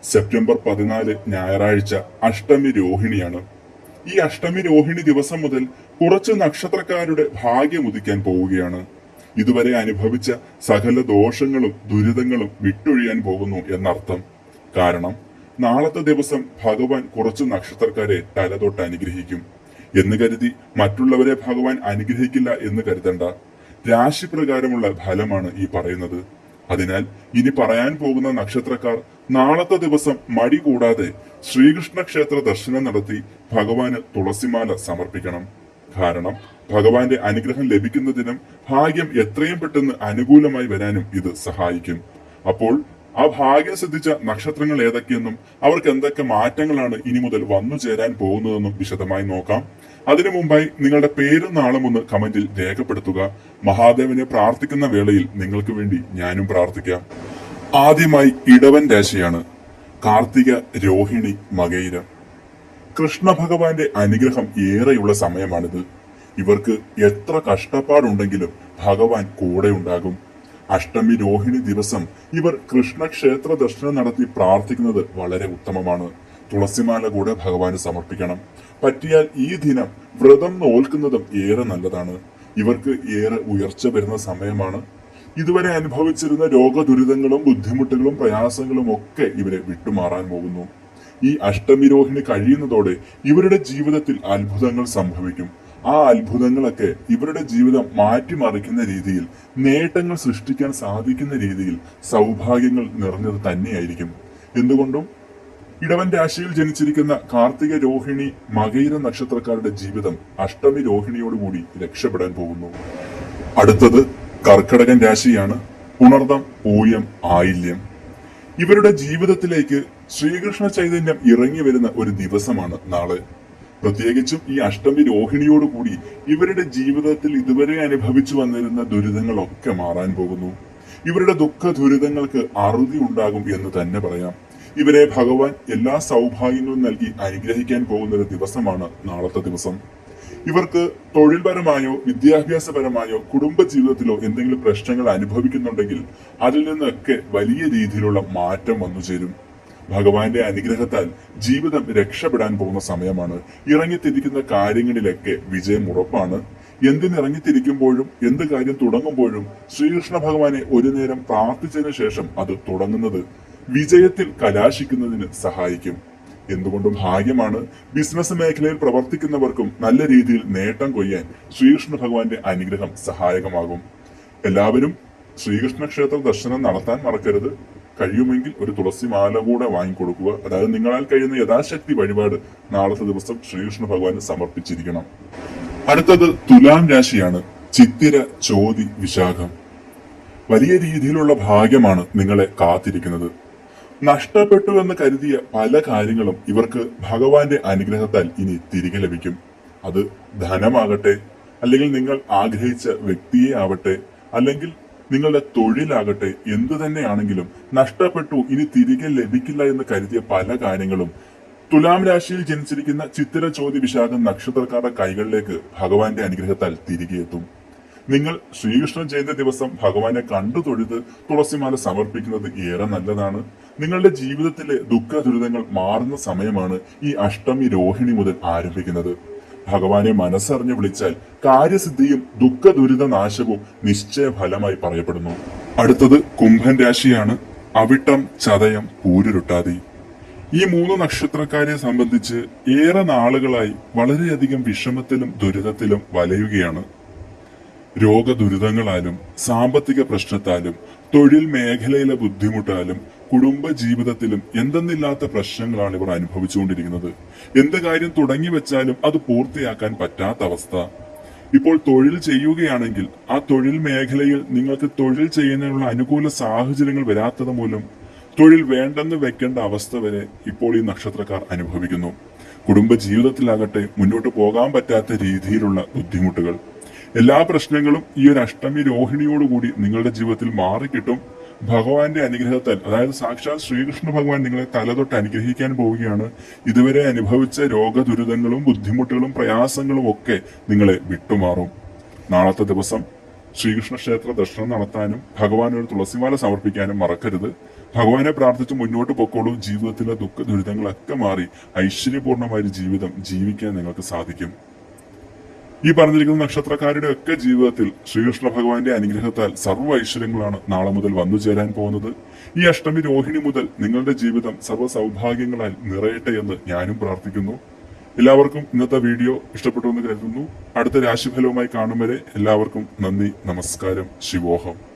September 14 ഞായറാഴ്ച അഷ്ടമി രോഹിണിയാണ്. ഈ അഷ്ടമി രോഹിണി ദിവസം മുതൽ കുറച്ച് നക്ഷത്രക്കാരുടെ ഭാഗ്യം ഉദിക്കാൻ പോവുകയാണ്. ഇതുവരെ അനുഭവിച്ച സകല ദോഷങ്ങളും ദുരിതങ്ങളും വിട്ടൊഴിയാൻ പോകുന്നു എന്നർത്ഥം. കാരണം നാളത്തെ ദിവസം ഭഗവാൻ കുറച്ച് നക്ഷത്രക്കാരെ തലതൊട്ട് അനുഗ്രഹിക്കും എന്ന് കരുതി മറ്റുള്ളവരെ ഭഗവാൻ അനുഗ്രഹിക്കില്ല എന്ന് കരുതണ്ട. രാശിപ്രകാരമുള്ള ഫലമാണ് ഈ പറയുന്നത്. അതിനാൽ ഇനി പറയാൻ പോകുന്ന നക്ഷത്രക്കാർ നാളത്തെ ദിവസം മടി കൂടാതെ ശ്രീകൃഷ്ണ ക്ഷേത്ര ദർശനം നടത്തി ഭഗവാന് തുളസിമാല സമർപ്പിക്കണം. കാരണം ഭഗവാന്റെ അനുഗ്രഹം ലഭിക്കുന്നതിനും ഭാഗ്യം എത്രയും പെട്ടെന്ന് അനുകൂലമായി വരാനും ഇത് സഹായിക്കും. അപ്പോൾ ആ ഭാഗ്യം സിദ്ധിച്ച നക്ഷത്രങ്ങൾ ഏതൊക്കെയെന്നും അവർക്ക് എന്തൊക്കെ മാറ്റങ്ങളാണ് ഇനി മുതൽ വന്നു ചേരാൻ പോകുന്നതെന്നും വിശദമായി നോക്കാം. അതിനു മുമ്പായി നിങ്ങളുടെ പേരും നാളും ഒന്ന് കമന്റിൽ രേഖപ്പെടുത്തുക. മഹാദേവനെ പ്രാർത്ഥിക്കുന്ന വേളയിൽ നിങ്ങൾക്ക് വേണ്ടി ഞാനും പ്രാർത്ഥിക്കാം. ആദ്യമായി ഇടവൻ രാശിയാണ്. കാർത്തിക, രോഹിണി, മകയിര. കൃഷ്ണ ഭഗവാന്റെ അനുഗ്രഹം ഏറെയുള്ള സമയമാണിത്. ഇവർക്ക് എത്ര കഷ്ടപ്പാടുണ്ടെങ്കിലും ഭഗവാൻ കൂടെ ഉണ്ടാകും. അഷ്ടമി രോഹിണി ദിവസം ഇവർ കൃഷ്ണക്ഷേത്ര ദർശനം നടത്തി പ്രാർത്ഥിക്കുന്നത് വളരെ ഉത്തമമാണ്. തുളസിമാല കൂടെ ഭഗവാന് സമർപ്പിക്കണം. പറ്റിയാൽ ഈ ദിനം വ്രതം നോൽക്കുന്നതും ഏറെ നല്ലതാണ്. ഇവർക്ക് ഏറെ ഉയർച്ച വരുന്ന സമയമാണ്. ഇതുവരെ അനുഭവിച്ചിരുന്ന രോഗദുരിതങ്ങളും ബുദ്ധിമുട്ടുകളും പ്രയാസങ്ങളും ഒക്കെ ഇവരെ വിട്ടുമാറാൻ പോകുന്നു. ഈ അഷ്ടമി രോഹിണി കഴിയുന്നതോടെ ഇവരുടെ ജീവിതത്തിൽ അത്ഭുതങ്ങൾ സംഭവിക്കും. ആ അത്ഭുതങ്ങളൊക്കെ ഇവരുടെ ജീവിതം മാറ്റിമറിക്കുന്ന രീതിയിൽ, നേട്ടങ്ങൾ സൃഷ്ടിക്കാൻ സാധിക്കുന്ന രീതിയിൽ സൗഭാഗ്യങ്ങൾ നിറഞ്ഞത് തന്നെയായിരിക്കും. എന്തുകൊണ്ടും ഇടവൻ രാശിയിൽ ജനിച്ചിരിക്കുന്ന കാർത്തിക, രോഹിണി, മകയിര നക്ഷത്രക്കാരുടെ ജീവിതം അഷ്ടമി രോഹിണിയോടുകൂടി രക്ഷപ്പെടാൻ പോകുന്നു. അടുത്തത് കർക്കടകൻ രാശിയാണ്. പുണർദം, പൂയം, ആയില്യം. ഇവരുടെ ജീവിതത്തിലേക്ക് ശ്രീകൃഷ്ണ ചൈതന്യം ഇറങ്ങി വരുന്ന ഒരു ദിവസമാണ് നാളെ. പ്രത്യേകിച്ചും ഈ അഷ്ടമി രോഹിണിയോടുകൂടി ഇവരുടെ ജീവിതത്തിൽ ഇതുവരെ അനുഭവിച്ചു വന്നിരുന്ന ദുരിതങ്ങളൊക്കെ മാറാൻ പോകുന്നു. ഇവരുടെ ദുഃഖ ദുരിതങ്ങൾക്ക് അറുതി ഉണ്ടാകും എന്ന് തന്നെ പറയാം. ഇവരെ ഭഗവാൻ എല്ലാ സൗഭാഗ്യങ്ങളും നൽകി അനുഗ്രഹിക്കാൻ പോകുന്ന ഒരു ദിവസമാണ് നാളത്തെ ദിവസം. ഇവർക്ക് തൊഴിൽപരമായോ വിദ്യാഭ്യാസപരമായോ കുടുംബ ജീവിതത്തിലോ എന്തെങ്കിലും പ്രശ്നങ്ങൾ അനുഭവിക്കുന്നുണ്ടെങ്കിൽ അതിൽ നിന്നൊക്കെ വലിയ രീതിയിലുള്ള മാറ്റം വന്നു ചേരും. ഭഗവാന്റെ അനുഗ്രഹത്താൽ ജീവിതം രക്ഷപ്പെടാൻ പോകുന്ന സമയമാണ്. ഇറങ്ങിത്തിരിക്കുന്ന കാര്യങ്ങളിലൊക്കെ വിജയം ഉറപ്പാണ്. എന്തിനിറങ്ങിത്തിരിക്കുമ്പോഴും എന്ത് കാര്യം തുടങ്ങുമ്പോഴും ശ്രീകൃഷ്ണ ഭഗവാനെ ഒരു നേരം പ്രാർത്ഥിച്ചതിനു ശേഷം അത് തുടങ്ങുന്നത് വിജയത്തിൽ കലാശിക്കുന്നതിന് സഹായിക്കും. എന്തുകൊണ്ടും ഭാഗ്യമാണ്. ബിസിനസ് മേഖലയിൽ പ്രവർത്തിക്കുന്നവർക്കും നല്ല രീതിയിൽ നേട്ടം കൊയ്യാൻ ശ്രീകൃഷ്ണ ഭഗവാന്റെ അനുഗ്രഹം സഹായകമാകും. എല്ലാവരും ശ്രീകൃഷ്ണ ക്ഷേത്ര ദർശനം നടത്താൻ മറക്കരുത്. കഴിയുമെങ്കിൽ ഒരു തുളസി മാല കൂടെ വാങ്ങിക്കൊടുക്കുക. അതായത് നിങ്ങളാൽ കഴിയുന്ന യഥാശക്തി വഴിപാട് നാളത്തെ ദിവസം ശ്രീകൃഷ്ണ ഭഗവാന് സമർപ്പിച്ചിരിക്കണം. അടുത്തത് തുലാം രാശിയാണ്. ചിത്തിര, ചോതി, വിശാഖം. വലിയ രീതിയിലുള്ള ഭാഗ്യമാണ് നിങ്ങളെ കാത്തിരിക്കുന്നത്. നഷ്ടപ്പെട്ടു എന്ന് കരുതിയ പല കാര്യങ്ങളും ഇവർക്ക് ഭഗവാന്റെ അനുഗ്രഹത്താൽ ഇനി തിരികെ ലഭിക്കും. അത് ധനമാകട്ടെ, അല്ലെങ്കിൽ നിങ്ങൾ ആഗ്രഹിച്ച വ്യക്തിയെ ആവട്ടെ, അല്ലെങ്കിൽ നിങ്ങളുടെ തൊഴിലാകട്ടെ, എന്തു തന്നെയാണെങ്കിലും നഷ്ടപ്പെട്ടു ഇനി തിരികെ ലഭിക്കില്ല എന്ന് കരുതിയ പല കാര്യങ്ങളും തുലാം രാശിയിൽ ജനിച്ചിരിക്കുന്ന ചിത്തിര, ചോതി, വിശാഖം നക്ഷത്രക്കാരുടെ കൈകളിലേക്ക് ഭഗവാന്റെ അനുഗ്രഹത്താൽ തിരികെ എത്തും. നിങ്ങൾ ശ്രീകൃഷ്ണ ജയന്തി ദിവസം ഭഗവാനെ കണ്ടു തൊഴുത് തുളസിമാല സമർപ്പിക്കുന്നത് ഏറെ നല്ലതാണ്. നിങ്ങളുടെ ജീവിതത്തിലെ ദുഃഖ ദുരിതങ്ങൾ മാറുന്ന സമയമാണ് ഈ അഷ്ടമി രോഹിണി മുതൽ ആരംഭിക്കുന്നത്. ഭഗവാനെ മനസ്സറിഞ്ഞ് വിളിച്ചാൽ കാര്യസിദ്ധിയും ദുഃഖ ദുരിത നാശവും നിശ്ചയ ഫലമായി പറയപ്പെടുന്നു. അടുത്തത് കുംഭൻ രാശിയാണ്. അവിട്ടം, ചതയം, പൂരുരുട്ടാതി. ഈ 3 നക്ഷത്രക്കാരെ സംബന്ധിച്ച് ഏറെ നാളുകളായി വളരെയധികം വിഷമത്തിലും ദുരിതത്തിലും വലയുകയാണ്. രോഗദുരിതങ്ങളാലും സാമ്പത്തിക പ്രശ്നത്താലും തൊഴിൽ മേഖലയിലെ ബുദ്ധിമുട്ടാലും കുടുംബ ജീവിതത്തിലും എന്തെന്നില്ലാത്ത പ്രശ്നങ്ങളാണ് ഇവർ അനുഭവിച്ചുകൊണ്ടിരിക്കുന്നത്. എന്ത് കാര്യം തുടങ്ങി വെച്ചാലും അത് പൂർത്തിയാക്കാൻ പറ്റാത്ത അവസ്ഥ. ഇപ്പോൾ തൊഴിൽ ചെയ്യുകയാണെങ്കിൽ ആ തൊഴിൽ മേഖലയിൽ നിങ്ങൾക്ക് തൊഴിൽ ചെയ്യുന്നതിനുള്ള അനുകൂല സാഹചര്യങ്ങൾ വരാത്തത് മൂലം തൊഴിൽ വേണ്ടെന്ന് വെക്കേണ്ട അവസ്ഥ വരെ ഇപ്പോൾ ഈ നക്ഷത്രക്കാർ അനുഭവിക്കുന്നു. കുടുംബ ജീവിതത്തിലാകട്ടെ മുന്നോട്ട് പോകാൻ പറ്റാത്ത രീതിയിലുള്ള ബുദ്ധിമുട്ടുകൾ. എല്ലാ പ്രശ്നങ്ങളും ഈ ഒരു അഷ്ടമി രോഹിണിയോടുകൂടി നിങ്ങളുടെ ജീവിതത്തിൽ മാറിക്കിട്ടും. ഭഗവാന്റെ അനുഗ്രഹത്താൽ, അതായത് സാക്ഷാൽ ശ്രീകൃഷ്ണ ഭഗവാൻ നിങ്ങളെ തലതൊട്ട് അനുഗ്രഹിക്കാൻ പോവുകയാണ്. ഇതുവരെ അനുഭവിച്ച രോഗദുരിതങ്ങളും ബുദ്ധിമുട്ടുകളും പ്രയാസങ്ങളും ഒക്കെ നിങ്ങളെ വിട്ടുമാറും. നാളത്തെ ദിവസം ശ്രീകൃഷ്ണ ക്ഷേത്ര ദർശനം നടത്താനും ഭഗവാനൊരു തുളസിമാല സമർപ്പിക്കാനും മറക്കരുത്. ഭഗവാനെ പ്രാർത്ഥിച്ച് മുന്നോട്ട് പൊക്കോളൂ. ജീവിതത്തിലെ ദുഃഖ ദുരിതങ്ങളൊക്കെ മാറി ഐശ്വര്യപൂർണമായ ഒരു ജീവിതം ജീവിക്കാൻ നിങ്ങൾക്ക് സാധിക്കും. ഈ പറഞ്ഞിരിക്കുന്ന നക്ഷത്രക്കാരുടെ ഒക്കെ ജീവിതത്തിൽ ശ്രീകൃഷ്ണ ഭഗവാന്റെ അനുഗ്രഹത്താൽ സർവ്വ ഐശ്വര്യങ്ങളാണ് നാളെ മുതൽ വന്നു ചേരാൻ പോകുന്നത്. ഈ അഷ്ടമി രോഹിണി മുതൽ നിങ്ങളുടെ ജീവിതം സർവ്വ സൗഭാഗ്യങ്ങളാൽ നിറയട്ടെ എന്ന് ഞാനും പ്രാർത്ഥിക്കുന്നു. എല്ലാവർക്കും ഇന്നത്തെ വീഡിയോ ഇഷ്ടപ്പെട്ടു എന്ന് കരുതുന്നു. അടുത്ത രാശിഫലവുമായി കാണും വരെ എല്ലാവർക്കും നന്ദി, നമസ്കാരം, ശിവോഹം.